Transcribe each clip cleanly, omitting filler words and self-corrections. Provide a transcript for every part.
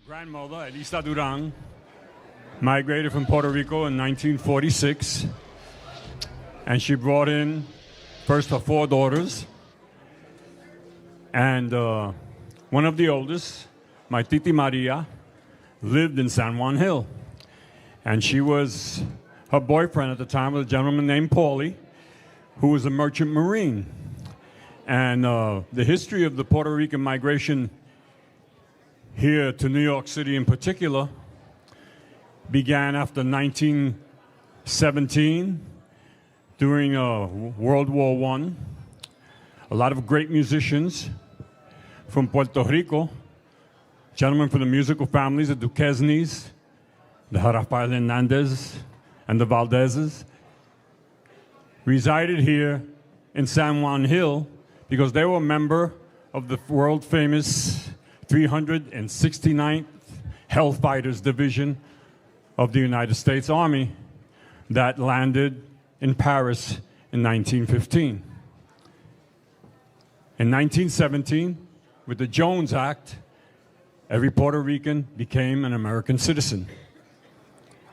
grandmother, Elisa Duran, migrated from Puerto Rico in 1946, and she brought in first her 4 daughters, and one of the oldest, my Titi Maria, lived in San Juan Hill, and she was, her boyfriend at the time was a gentleman named Paulie, who was a merchant marine. And the history of the Puerto Rican migration here to New York City in particular began after 1917 during World War I. A lot of great musicians from Puerto Rico, gentlemen from the musical families, the Duquesnes, the Rafael Hernandez, and the Valdezes, resided here in San Juan Hill because they were a member of the world-famous 369th Hellfighters Division of the United States Army that landed in Paris in 1915. In 1917, with the Jones Act, every Puerto Rican became an American citizen.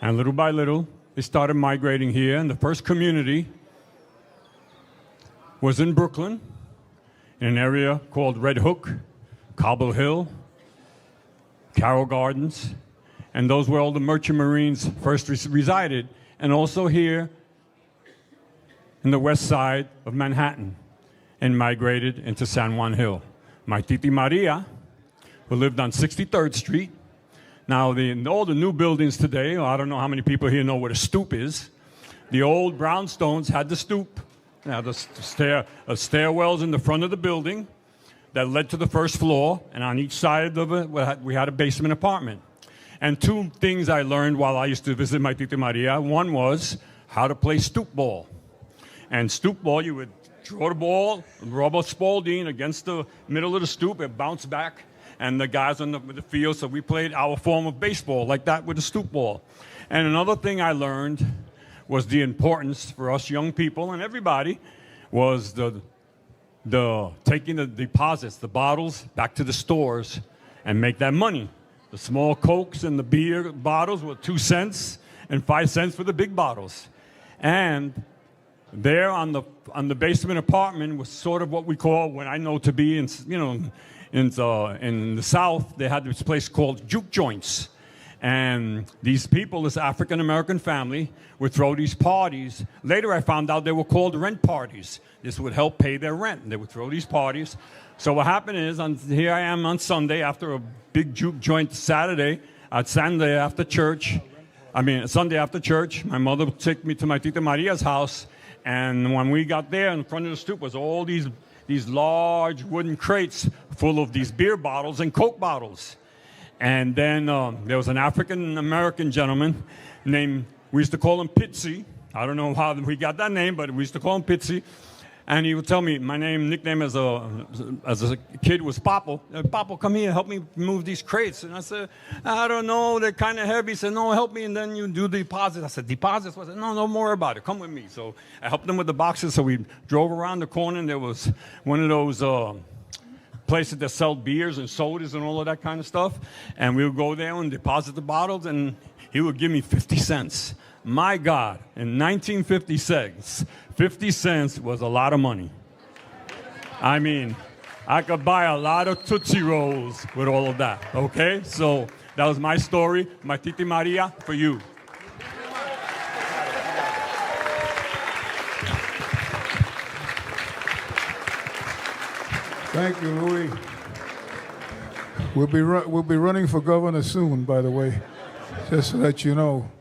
And little by little, they started migrating here, and the first community was in Brooklyn, in an area called Red Hook, Cobble Hill, Carroll Gardens, and those were all the merchant marines first resided, and also here in the west side of Manhattan, and migrated into San Juan Hill. My Titi Maria, who lived on 63rd Street. Now, all the new buildings today, I don't know how many people here know what a stoop is. The old brownstones had the stoop. Now, the stairwells in the front of the building that led to the first floor, and on each side of it, we had a basement apartment. And 2 things I learned while I used to visit my Titi Maria. One was how to play stoop ball. And stoop ball, you would throw the ball, rubber Spalding against the middle of the stoop, it bounced back, and the guys on the field, so we played our form of baseball like that with the stoop ball. And another thing I learned was the importance for us young people and everybody was the taking the deposits, the bottles, back to the stores and make that money. The small Cokes and the beer bottles were 2 cents and 5 cents for the big bottles. And there on the basement apartment was sort of what we call, what I know to be in the South, they had this place called juke joints. And these people, this African-American family, would throw these parties. Later I found out they were called rent parties. This would help pay their rent. They would throw these parties. So what happened is, here I am on Sunday after a big juke joint Sunday after church. My mother would take me to my Tita Maria's house. And when we got there, in front of the stoop was all these large wooden crates full of these beer bottles and Coke bottles. And then there was an African-American gentleman named, we used to call him Pitsy. I don't know how we got that name, but we used to call him Pitsy. And he would tell me, my nickname as a kid was Papo. Papo, come here, help me move these crates. And I said, I don't know, they're kind of heavy. He said, no, help me, and then you do the deposits. I said, deposits? I said, no, don't worry about it. Come with me. So I helped them with the boxes. So we drove around the corner, and there was one of those places that sell beers and sodas and all of that kind of stuff. And we would go there and deposit the bottles, and he would give me 50 cents. My God, in 1956, 50 cents was a lot of money. I mean, I could buy a lot of Tootsie Rolls with all of that, okay? So that was my story, my Titi Maria, for you. Thank you, Louie. We'll be running for governor soon, by the way, just to let you know.